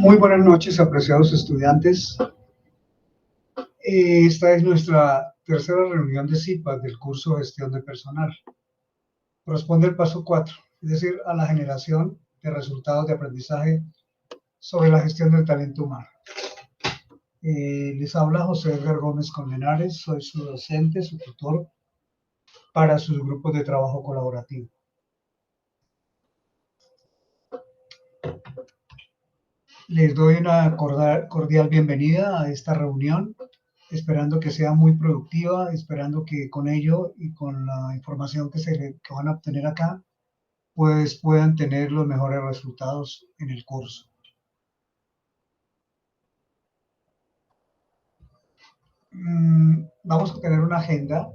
Muy buenas noches, apreciados estudiantes. Esta es nuestra tercera reunión de CIPAS del curso Gestión de Personal. Corresponde al paso 4, es decir, a la generación de resultados de aprendizaje sobre la gestión del talento humano. Les habla José Edgar Gómez Colmenares, soy su docente, su tutor para sus grupos de trabajo colaborativo. Les doy una cordial bienvenida a esta reunión, esperando que sea muy productiva, esperando que con ello y con la información que van a obtener acá, pues puedan tener los mejores resultados en el curso. Vamos a tener una agenda.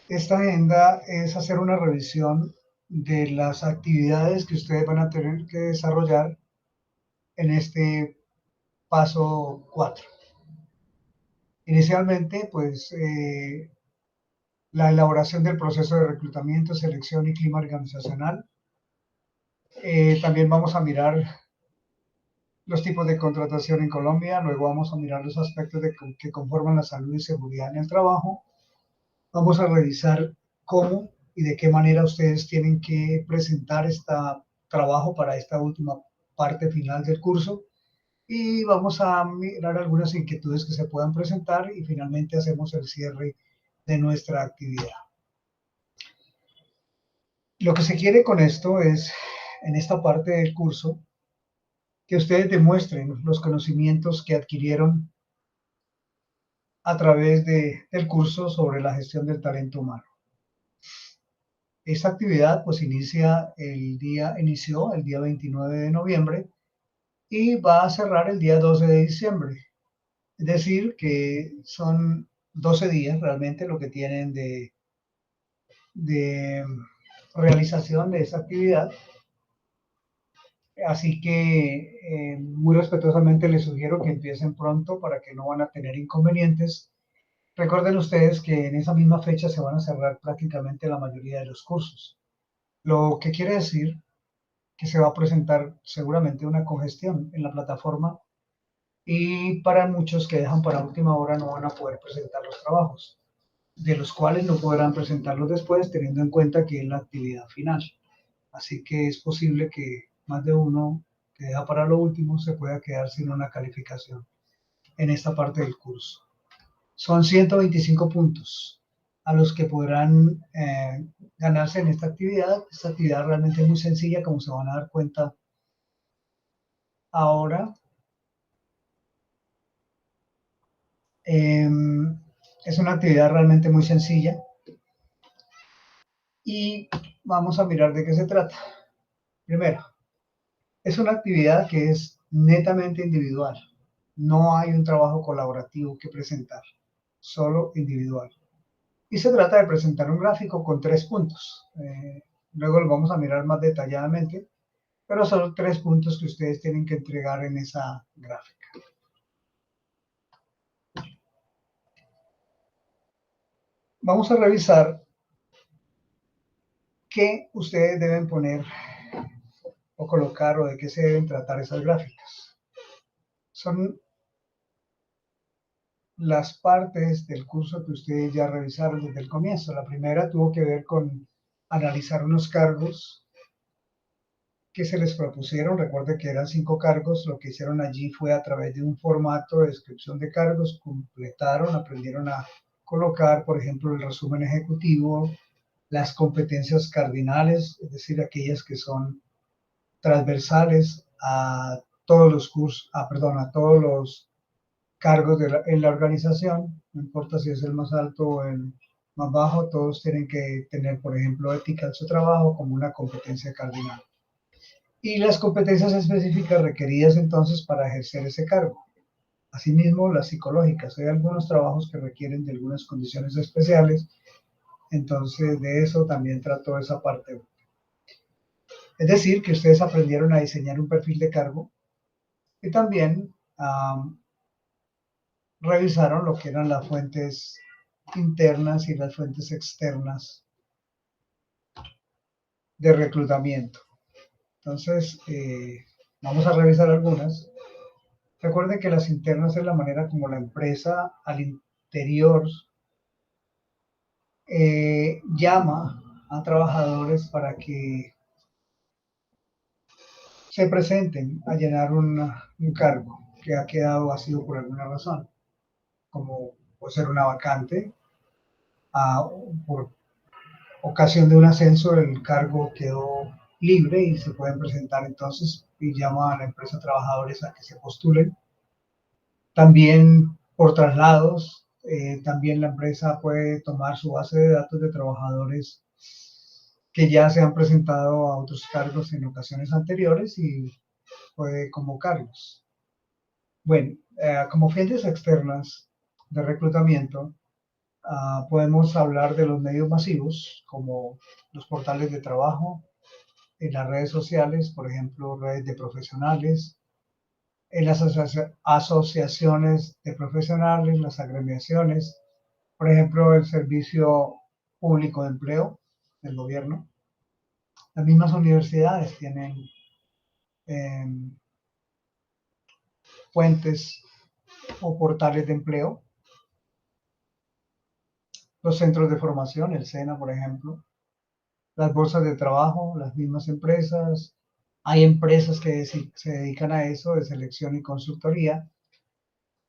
Esta agenda es hacer una revisión de las actividades que ustedes van a tener que desarrollar en este paso 4. Inicialmente, pues, la elaboración del proceso de reclutamiento, selección y clima organizacional. También vamos a mirar los tipos de contratación en Colombia, luego vamos a mirar los aspectos que conforman la salud y seguridad en el trabajo. Vamos a revisar cómo y de qué manera ustedes tienen que presentar este trabajo para esta última parte final del curso. Y vamos a mirar algunas inquietudes que se puedan presentar y finalmente hacemos el cierre de nuestra actividad. Lo que se quiere con esto es, en esta parte del curso, que ustedes demuestren los conocimientos que adquirieron a través del curso sobre la gestión del talento humano. Esta actividad pues inició el día 29 de noviembre y va a cerrar el día 12 de diciembre. Es decir, que son 12 días realmente lo que tienen de realización de esa actividad. Así que muy respetuosamente les sugiero que empiecen pronto para que no van a tener inconvenientes. Recuerden ustedes que en esa misma fecha se van a cerrar prácticamente la mayoría de los cursos, lo que quiere decir que se va a presentar seguramente una congestión en la plataforma y para muchos que dejan para última hora no van a poder presentar los trabajos, de los cuales no podrán presentarlos después teniendo en cuenta que es la actividad final. Así que es posible que más de uno que deja para lo último se pueda quedar sin una calificación en esta parte del curso. Son 125 puntos a los que podrán ganarse en esta actividad. Esta actividad realmente es muy sencilla, como se van a dar cuenta ahora. Es una actividad realmente muy sencilla y vamos a mirar de qué se trata. Primero, es una actividad que es netamente individual. No hay un trabajo colaborativo que presentar, solo individual. Y se trata de presentar un gráfico con 3 puntos. Luego lo vamos a mirar más detalladamente, pero son 3 puntos que ustedes tienen que entregar en esa gráfica. Vamos a revisar qué ustedes deben poner o colocar o de qué se deben tratar esas gráficas. Son las partes del curso que ustedes ya revisaron desde el comienzo. La primera tuvo que ver con analizar unos cargos que se les propusieron. Recuerde que eran 5 cargos. Lo que hicieron allí fue a través de un formato de descripción de cargos, completaron, aprendieron a colocar, por ejemplo, el resumen ejecutivo, las competencias cardinales, es decir, aquellas que son transversales a todos los cursos, a todos los cargos en la organización, no importa si es el más alto o el más bajo, todos tienen que tener, por ejemplo, ética en su trabajo como una competencia cardinal. Y las competencias específicas requeridas entonces para ejercer ese cargo. Asimismo, las psicológicas. Hay algunos trabajos que requieren de algunas condiciones especiales, entonces de eso también trató esa parte. Es decir, que ustedes aprendieron a diseñar un perfil de cargo y también revisaron lo que eran las fuentes internas y las fuentes externas de reclutamiento. Entonces, Vamos a revisar algunas. Recuerden que las internas es la manera como la empresa al interior llama a trabajadores para que se presenten a llenar un cargo que ha quedado vacío por alguna razón, como puede ser una vacante, por ocasión de un ascenso el cargo quedó libre y se pueden presentar entonces y llama a la empresa trabajadores a que se postulen. También por traslados, también la empresa puede tomar su base de datos de trabajadores que ya se han presentado a otros cargos en ocasiones anteriores y puede convocarlos. Bueno, como fuentes externas de reclutamiento, podemos hablar de los medios masivos como los portales de trabajo, en las redes sociales, por ejemplo, redes de profesionales, en las asociaciones de profesionales, las agremiaciones, por ejemplo, el Servicio Público de Empleo del gobierno. Las mismas universidades tienen eh, fuentes o portales de empleo. Los centros de formación, el SENA, por ejemplo, las bolsas de trabajo, las mismas empresas. Hay empresas que se dedican a eso, de selección y consultoría,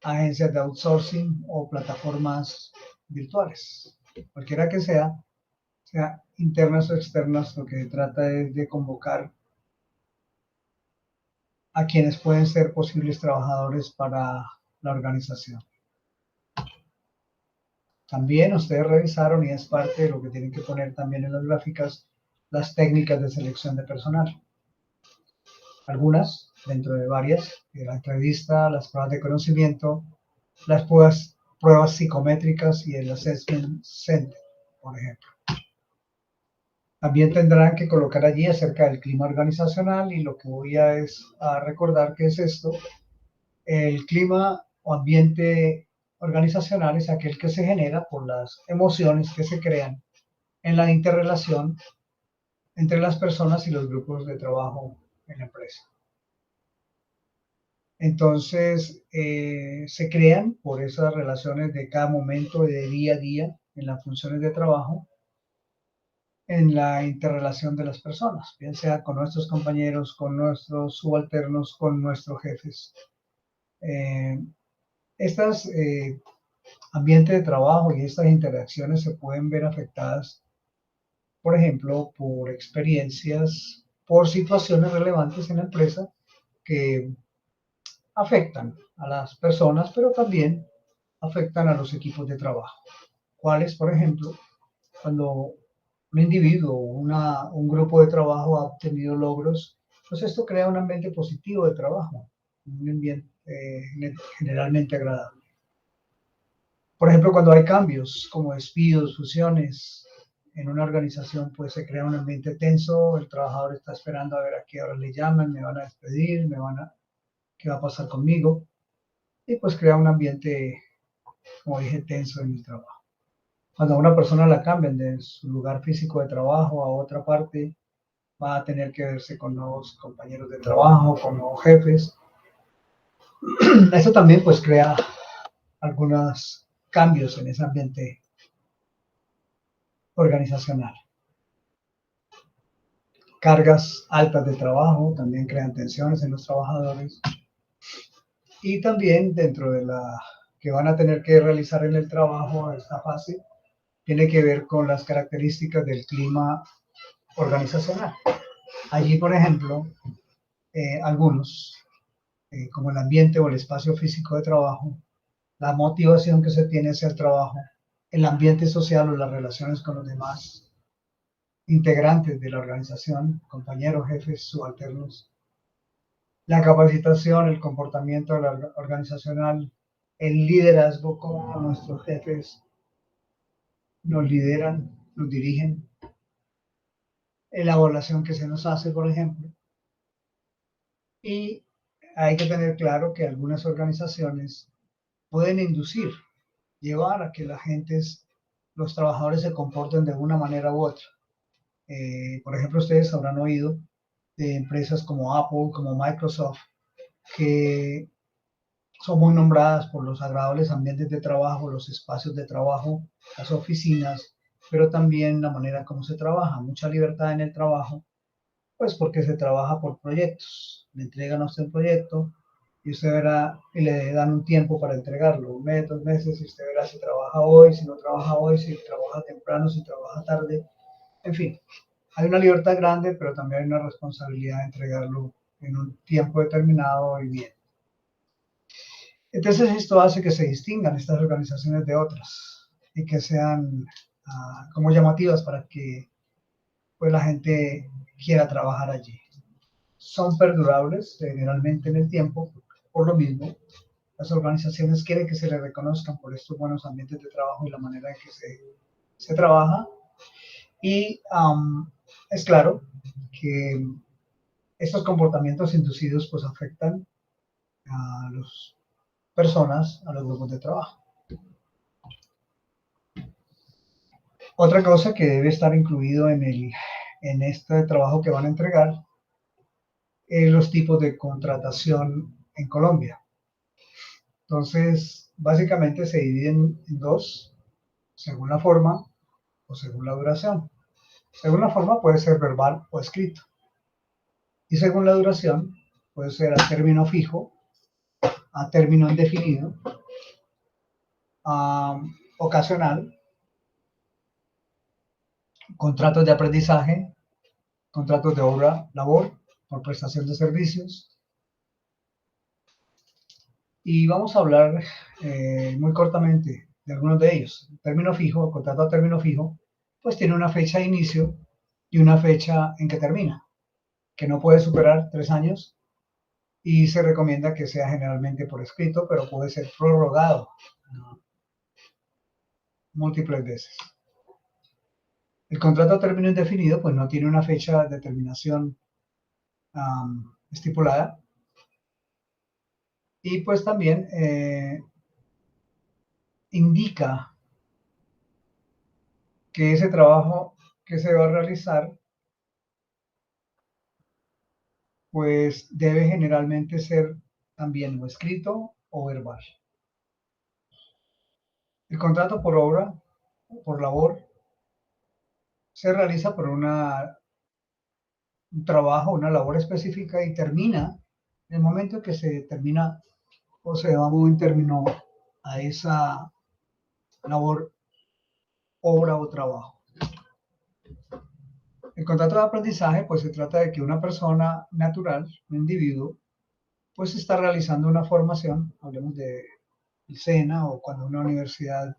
agencias de outsourcing o plataformas virtuales. Cualquiera que sea internas o externas, lo que trata es de convocar a quienes pueden ser posibles trabajadores para la organización. También ustedes revisaron, y es parte de lo que tienen que poner también en las gráficas, las técnicas de selección de personal. Algunas, dentro de varias, la entrevista, las pruebas de conocimiento, las pruebas psicométricas y el Assessment Center, por ejemplo. También tendrán que colocar allí acerca del clima organizacional y lo que voy a recordar que es esto. El clima o ambiente organizacional es aquel que se genera por las emociones que se crean en la interrelación entre las personas y los grupos de trabajo en la empresa. Entonces, se crean por esas relaciones de cada momento, de día a día, en las funciones de trabajo, en la interrelación de las personas, bien sea con nuestros compañeros, con nuestros subalternos, con nuestros jefes. Eh, estas ambientes de trabajo y estas interacciones se pueden ver afectadas, por ejemplo, por experiencias, por situaciones relevantes en la empresa que afectan a las personas, pero también afectan a los equipos de trabajo. ¿Cuáles? Por ejemplo, cuando un individuo o un grupo de trabajo ha obtenido logros, pues esto crea un ambiente positivo de trabajo, un ambiente generalmente agradable. Por ejemplo, cuando hay cambios como despidos, fusiones en una organización, pues se crea un ambiente tenso, el trabajador está esperando a ver a qué hora le llaman, me van a despedir, qué va a pasar conmigo, y pues crea un ambiente, como dije, tenso en el trabajo. Cuando a una persona la cambian de su lugar físico de trabajo a otra parte, va a tener que verse con nuevos compañeros de trabajo, con nuevos jefes. Eso también pues crea algunos cambios en ese ambiente organizacional. Cargas altas de trabajo también crean tensiones en los trabajadores. Y también dentro de la que van a tener que realizar en el trabajo, esta fase, tiene que ver con las características del clima organizacional. Allí, por ejemplo, algunos, como el ambiente o el espacio físico de trabajo, la motivación que se tiene hacia el trabajo, el ambiente social o las relaciones con los demás integrantes de la organización, compañeros, jefes, subalternos, la capacitación, el comportamiento organizacional, el liderazgo, cómo nuestros jefes nos lideran, nos dirigen, la evaluación que se nos hace, por ejemplo. Y hay que tener claro que algunas organizaciones pueden inducir, llevar a que la gente, los trabajadores se comporten de una manera u otra. Por ejemplo, ustedes habrán oído de empresas como Apple, como Microsoft, que son muy nombradas por los agradables ambientes de trabajo, los espacios de trabajo, las oficinas, pero también la manera como se trabaja, mucha libertad en el trabajo, pues porque se trabaja por proyectos. Le entregan a usted un proyecto y usted verá y le dan un tiempo para entregarlo, un mes, 2 meses, y usted verá si trabaja hoy, si no trabaja hoy, si trabaja temprano, si trabaja tarde, en fin. Hay una libertad grande, pero también hay una responsabilidad de entregarlo en un tiempo determinado y bien. Entonces esto hace que se distingan estas organizaciones de otras y que sean como llamativas para que pues, la gente quiera trabajar allí. Son perdurables generalmente en el tiempo, por lo mismo, las organizaciones quieren que se les reconozcan por estos buenos ambientes de trabajo y la manera en que se trabaja. Y es claro que estos comportamientos inducidos pues afectan a las personas, a los grupos de trabajo. Otra cosa que debe estar incluido en este trabajo que van a entregar es los tipos de contratación en Colombia. Entonces, básicamente se dividen en dos, según la forma o según la duración. Según la forma puede ser verbal o escrito. Y según la duración puede ser a término fijo, a término indefinido, ocasional, contratos de aprendizaje, contratos de obra, labor, por prestación de servicios. Y vamos a hablar muy cortamente de algunos de ellos. El término fijo, contrato a término fijo, pues tiene una fecha de inicio y una fecha en que termina, que no puede superar 3 años y se recomienda que sea generalmente por escrito, pero puede ser prorrogado múltiples veces. El contrato a término indefinido, pues no tiene una fecha de terminación estipulada y pues también indica que ese trabajo que se va a realizar pues debe generalmente ser también o escrito o verbal. El contrato por obra, por labor, se realiza por un trabajo, una labor específica y termina en el momento en que se termina o se da un término a esa labor, obra o trabajo. El contrato de aprendizaje, pues se trata de que una persona natural, un individuo, pues está realizando una formación, hablemos de el SENA o cuando una universidad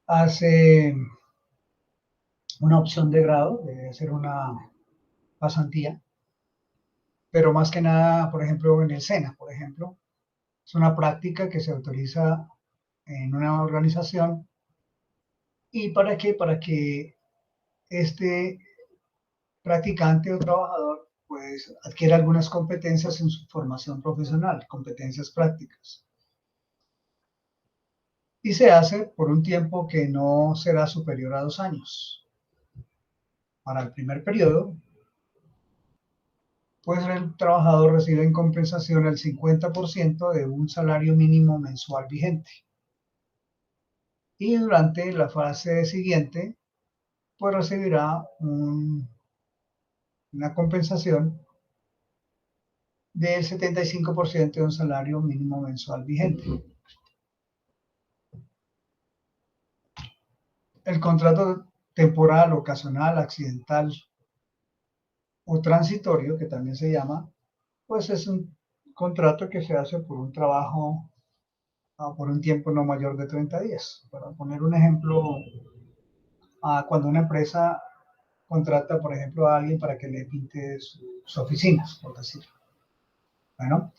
hace una opción de grado, de hacer una pasantía, pero más que nada, por ejemplo, en el SENA, por ejemplo, es una práctica que se autoriza en una organización. ¿Y para qué? Para que este practicante o trabajador pues adquiera algunas competencias en su formación profesional, competencias prácticas. Y se hace por un tiempo que no será superior a 2 años. Para el primer periodo, pues el trabajador recibe en compensación el 50% de un salario mínimo mensual vigente. Y durante la fase siguiente, pues recibirá una compensación del 75% de un salario mínimo mensual vigente. El contrato temporal, ocasional, accidental o transitorio, que también se llama, pues es un contrato que se hace por un trabajo por un tiempo no mayor de 30 días. Para poner un ejemplo, cuando una empresa contrata, por ejemplo, a alguien para que le pinte sus oficinas, por decirlo. Bueno,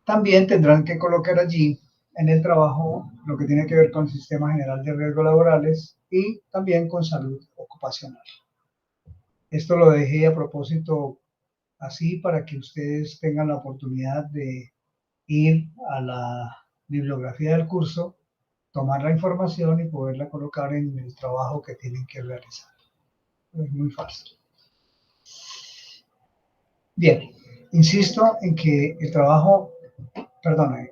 también tendrán que colocar allí en el trabajo lo que tiene que ver con el Sistema General de Riesgos Laborales y también con salud ocupacional. Esto lo dejé a propósito así para que ustedes tengan la oportunidad de ir a la bibliografía del curso, tomar la información y poderla colocar en el trabajo que tienen que realizar. Es muy fácil. Bien, insisto en que el trabajo, perdón,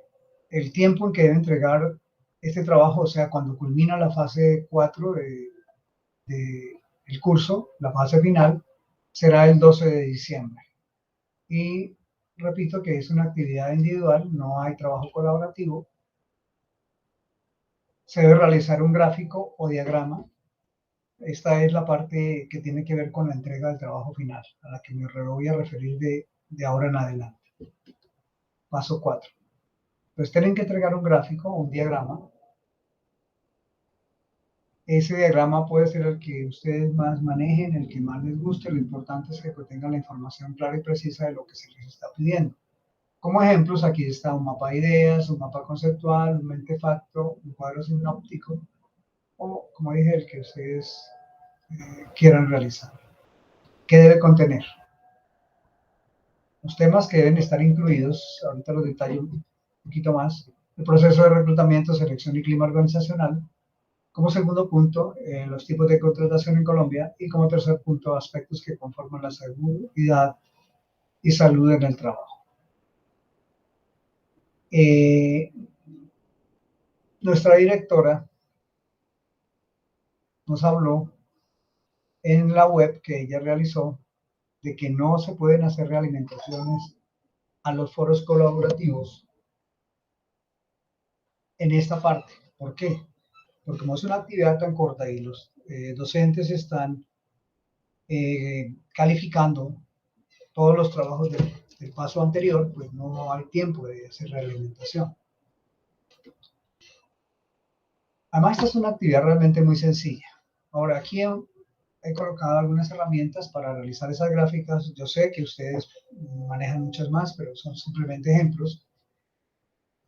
el tiempo en que debe entregar este trabajo, o sea, cuando culmina la fase 4 del curso, la fase final, será el 12 de diciembre. Y repito que es una actividad individual, no hay trabajo colaborativo. Se debe realizar un gráfico o diagrama. Esta es la parte que tiene que ver con la entrega del trabajo final, a la que me voy a referir de ahora en adelante. Paso 4. Pues tienen que entregar un gráfico o un diagrama. Ese diagrama puede ser el que ustedes más manejen, el que más les guste. Lo importante es que contenga la información clara y precisa de lo que se les está pidiendo. Como ejemplos, aquí está un mapa de ideas, un mapa conceptual, un mentefacto, un cuadro sinóptico o, como dije, el que ustedes quieran realizar. ¿Qué debe contener? Los temas que deben estar incluidos, ahorita los detallo un poquito más, el proceso de reclutamiento, selección y clima organizacional. Como segundo punto, los tipos de contratación en Colombia. Y como tercer punto, aspectos que conforman la seguridad y salud en el trabajo. Eh, Nuestra directora nos habló en la web que ella realizó de que no se pueden hacer realimentaciones a los foros colaborativos en esta parte. ¿Por qué? Porque como es una actividad tan corta y los docentes están calificando todos los trabajos del paso anterior, pues no hay tiempo de hacer realimentación. Además, esta es una actividad realmente muy sencilla. Ahora, aquí he colocado algunas herramientas para realizar esas gráficas. Yo sé que ustedes manejan muchas más, pero son simplemente ejemplos.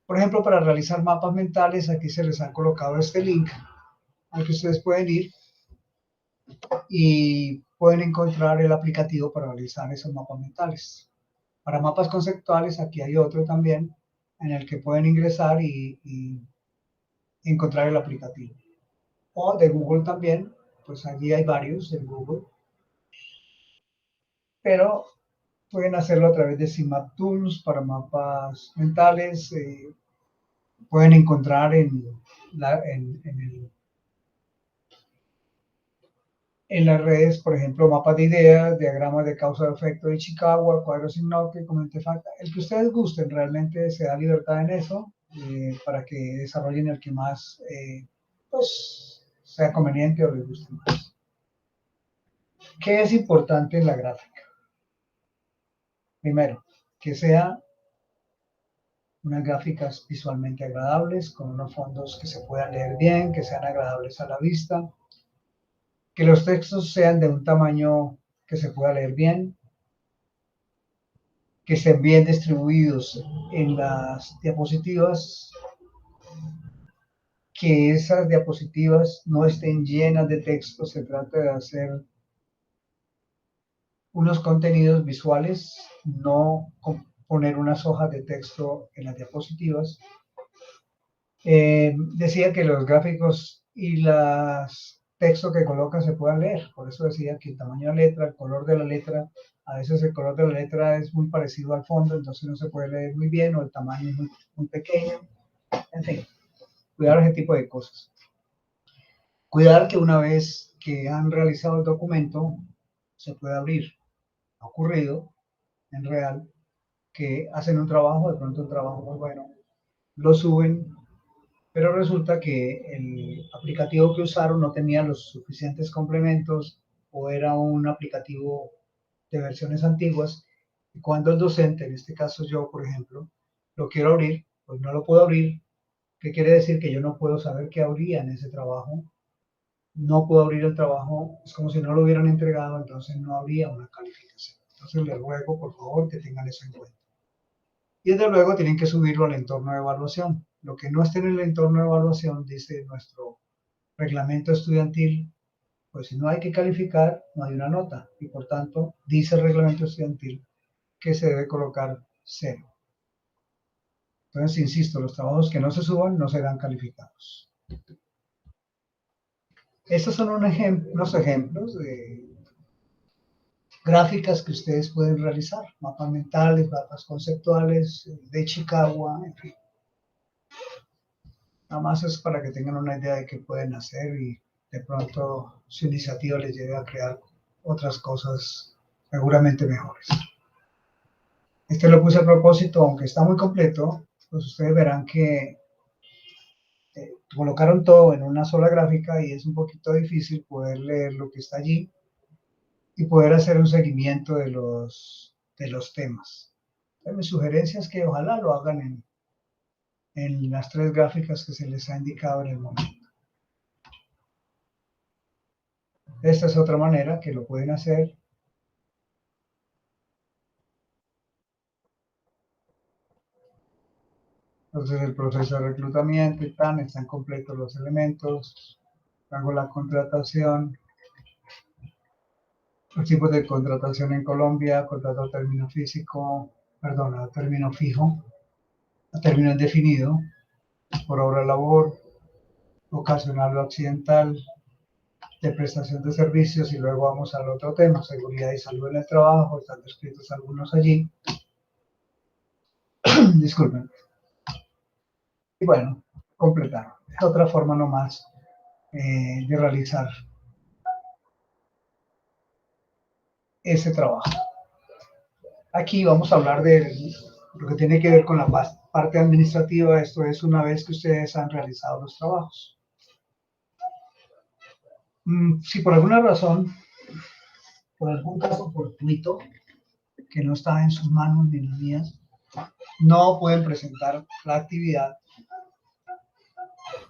Por ejemplo, para realizar mapas mentales, aquí se les ha colocado este link al que ustedes pueden ir y pueden encontrar el aplicativo para realizar esos mapas mentales. Para mapas conceptuales, aquí hay otro también en el que pueden ingresar y encontrar el aplicativo. O de Google también, pues allí hay varios de Google, pero pueden hacerlo a través de CIMAP Tools para mapas mentales. Pueden encontrar en las redes, por ejemplo, mapas de ideas, diagramas de causa-efecto de Chicago, cuadros sinópticos, mentefacta, el que ustedes gusten, realmente se da libertad en eso para que desarrollen el que más pues, sea conveniente o les guste más. ¿Qué es importante en la gráfica? Primero, que sea unas gráficas visualmente agradables, con unos fondos que se puedan leer bien, que sean agradables a la vista, que los textos sean de un tamaño que se pueda leer bien, que estén bien distribuidos en las diapositivas, que esas diapositivas no estén llenas de texto. Se trata de hacer unos contenidos visuales, no poner unas hojas de texto en las diapositivas. Decía que los gráficos y los textos que colocan se puedan leer, por eso decía que el tamaño de la letra, el color de la letra, a veces el color de la letra es muy parecido al fondo, entonces no se puede leer muy bien, o el tamaño es muy pequeño, en fin, cuidar ese tipo de cosas. Cuidar que una vez que han realizado el documento, se pueda abrir. Ha ocurrido en real que hacen un trabajo, de pronto un trabajo muy bueno, lo suben, pero resulta que el aplicativo que usaron no tenía los suficientes complementos o era un aplicativo de versiones antiguas. Y cuando el docente, en este caso yo, por ejemplo, lo quiero abrir, pues no lo puedo abrir. ¿Qué quiere decir? Que yo no puedo saber qué habría en ese trabajo. No puedo abrir el trabajo, es como si no lo hubieran entregado, entonces no habría una calificación. Entonces les ruego, por favor, que tengan eso en cuenta. Y desde luego tienen que subirlo al entorno de evaluación. Lo que no esté en el entorno de evaluación, dice nuestro reglamento estudiantil, pues si no hay que calificar, no hay una nota. Y por tanto, dice el reglamento estudiantil que se debe colocar cero. Entonces, insisto, los trabajos que no se suban no serán calificados. Estos son unos ejemplos gráficas que ustedes pueden realizar, mapas mentales, mapas conceptuales de Chicago, en fin. Nada más es para que tengan una idea de qué pueden hacer y de pronto su iniciativa les lleve a crear otras cosas seguramente mejores. Este lo puse a propósito, aunque está muy completo, pues ustedes verán que colocaron todo en una sola gráfica y es un poquito difícil poder leer lo que está allí y poder hacer un seguimiento de los temas. Entonces, mi sugerencia es que ojalá lo hagan en las 3 gráficas que se les ha indicado en el momento. Esta es otra manera que lo pueden hacer. Entonces el proceso de reclutamiento y plan, están completos los elementos. Hago la contratación, los tipos de contratación en Colombia, contrato a término físico, perdón, a término fijo, a término indefinido, por obra labor, ocasional o accidental, de prestación de servicios, y luego vamos al otro tema, seguridad y salud en el trabajo, están descritos algunos allí. Disculpen. Y bueno, completar. Es otra forma nomás de realizar ese trabajo. Aquí vamos a hablar de lo que tiene que ver con la parte administrativa. Esto es una vez que ustedes han realizado los trabajos. Si por alguna razón, por algún caso fortuito, que no está en sus manos ni en las mías, no pueden presentar la actividad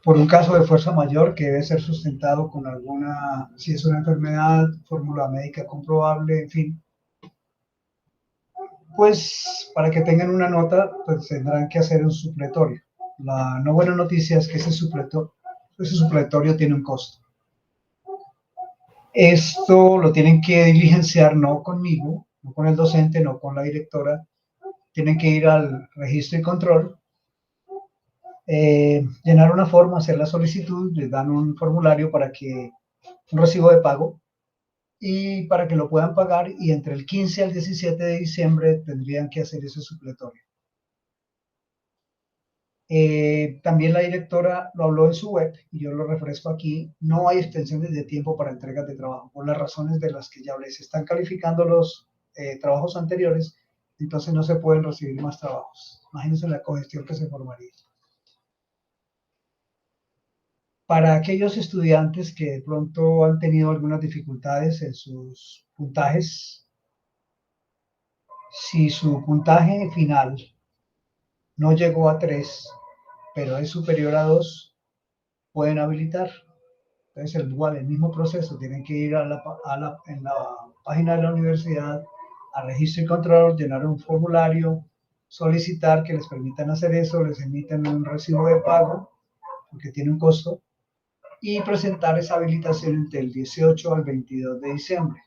por un caso de fuerza mayor que debe ser sustentado con alguna, si es una enfermedad, fórmula médica comprobable, en fin, pues para que tengan una nota, pues tendrán que hacer un supletorio. La no buena noticia es que ese supletorio tiene un costo. Esto lo tienen que diligenciar no conmigo, no con el docente, no con la directora. Tienen que ir al registro y control, llenar una forma, hacer la solicitud, les dan un formulario para que, un recibo de pago, y para que lo puedan pagar, y entre el 15 al 17 de diciembre tendrían que hacer ese supletorio. También la directora lo habló en su web y yo lo refresco aquí. No hay extensiones de tiempo para entregas de trabajo por las razones de las que ya hablé. Se están calificando los trabajos anteriores, entonces no se pueden recibir más trabajos. Imagínense la congestión que se formaría. Para aquellos estudiantes que de pronto han tenido algunas dificultades en sus puntajes, si su puntaje final no llegó a 3, pero es superior a 2, pueden habilitar. Entonces, igual, el mismo proceso, tienen que ir en la página de la universidad, a registro y control, llenar un formulario, solicitar que les permitan hacer eso, les emiten un recibo de pago, porque tiene un costo, y presentar esa habilitación entre el 18 al 22 de diciembre.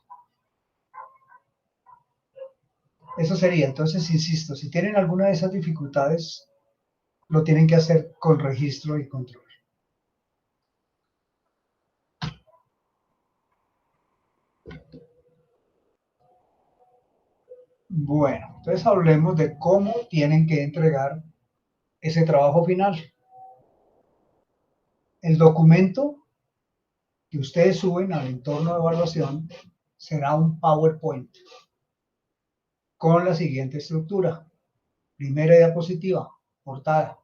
Eso sería. Entonces, insisto, si tienen alguna de esas dificultades, lo tienen que hacer con registro y control. Bueno, entonces hablemos de cómo tienen que entregar ese trabajo final. El documento que ustedes suben al entorno de evaluación será un PowerPoint con la siguiente estructura. Primera diapositiva, portada.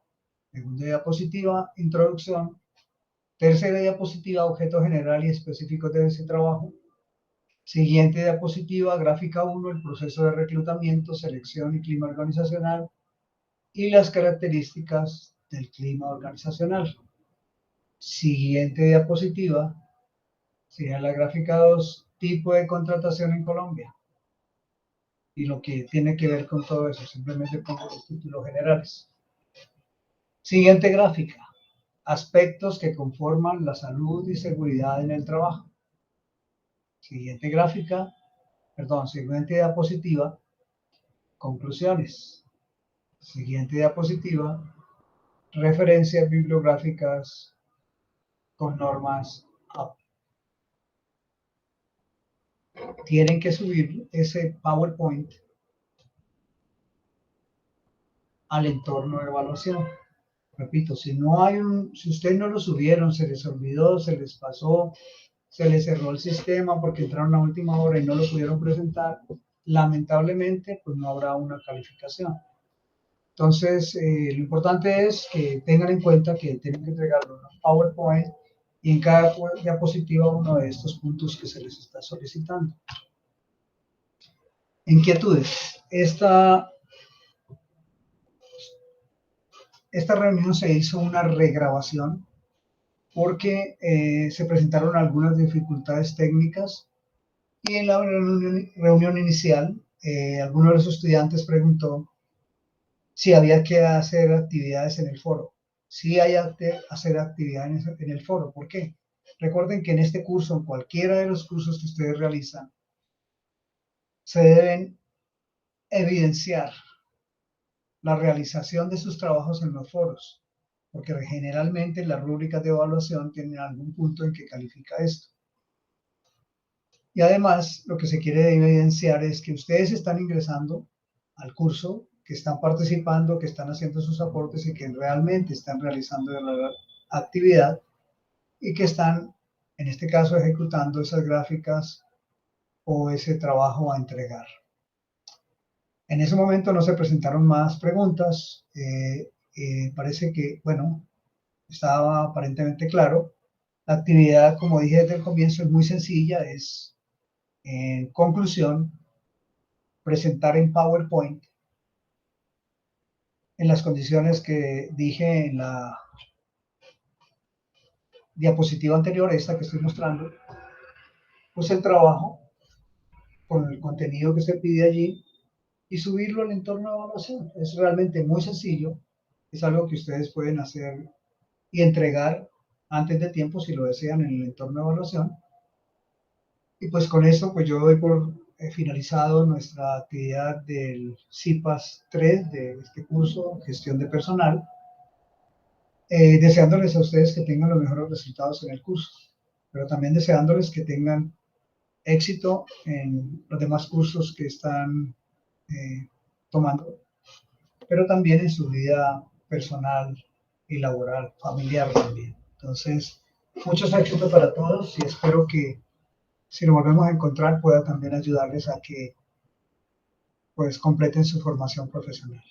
Segunda diapositiva, introducción. Tercera diapositiva, objeto general y específico de ese trabajo. Siguiente diapositiva, gráfica 1, el proceso de reclutamiento, selección y clima organizacional y las características del clima organizacional. Siguiente diapositiva, sería la gráfica 2, tipo de contratación en Colombia. Y lo que tiene que ver con todo eso, simplemente pongo los títulos generales. Siguiente gráfica, aspectos que conforman la salud y seguridad en el trabajo. Siguiente gráfica, perdón, siguiente diapositiva, conclusiones. Siguiente diapositiva, referencias bibliográficas con normas tienen que subir ese PowerPoint al entorno de evaluación. Repito, si ustedes no lo subieron, se les olvidó, se les pasó, se les cerró el sistema porque entraron a última hora y no lo pudieron presentar, lamentablemente, pues no habrá una calificación. Entonces, lo importante es que tengan en cuenta que tienen que entregarlo en un PowerPoint y en cada diapositiva uno de estos puntos que se les está solicitando. Inquietudes. Esta reunión se hizo una regrabación porque se presentaron algunas dificultades técnicas y en la reunión inicial alguno de los estudiantes preguntó si había que hacer actividades en el foro. Sí hay que hacer actividades en el foro. ¿Por qué? Recuerden que en este curso, en cualquiera de los cursos que ustedes realizan, se deben evidenciar la realización de sus trabajos en los foros, porque generalmente las rúbricas de evaluación tienen algún punto en que califica esto. Y además, lo que se quiere evidenciar es que ustedes están ingresando al curso, que están participando, que están haciendo sus aportes y que realmente están realizando la actividad y que están, en este caso, ejecutando esas gráficas o ese trabajo a entregar. En ese momento no se presentaron más preguntas. Parece que, bueno, estaba aparentemente claro. La actividad, como dije desde el comienzo, es muy sencilla. Es, en conclusión, presentar en PowerPoint en las condiciones que dije en la diapositiva anterior, esta que estoy mostrando, pues el trabajo con el contenido que se pide allí y subirlo al entorno de evaluación. Es realmente muy sencillo, es algo que ustedes pueden hacer y entregar antes de tiempo si lo desean en el entorno de evaluación. Y pues con esto pues yo doy por finalizado nuestra actividad del CIPAS 3 de este curso, gestión de personal, deseándoles a ustedes que tengan los mejores resultados en el curso, pero también deseándoles que tengan éxito en los demás cursos que están tomando, pero también en su vida personal y laboral, familiar también. Entonces, muchos éxitos para todos y espero que si nos volvemos a encontrar pueda también ayudarles a que pues completen su formación profesional.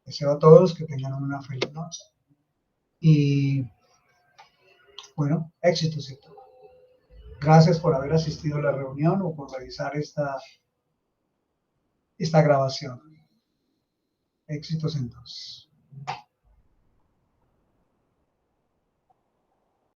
Deseo a todos que tengan una feliz noche y bueno, éxitos y todo. Gracias por haber asistido a la reunión o por realizar esta grabación. Éxitos entonces.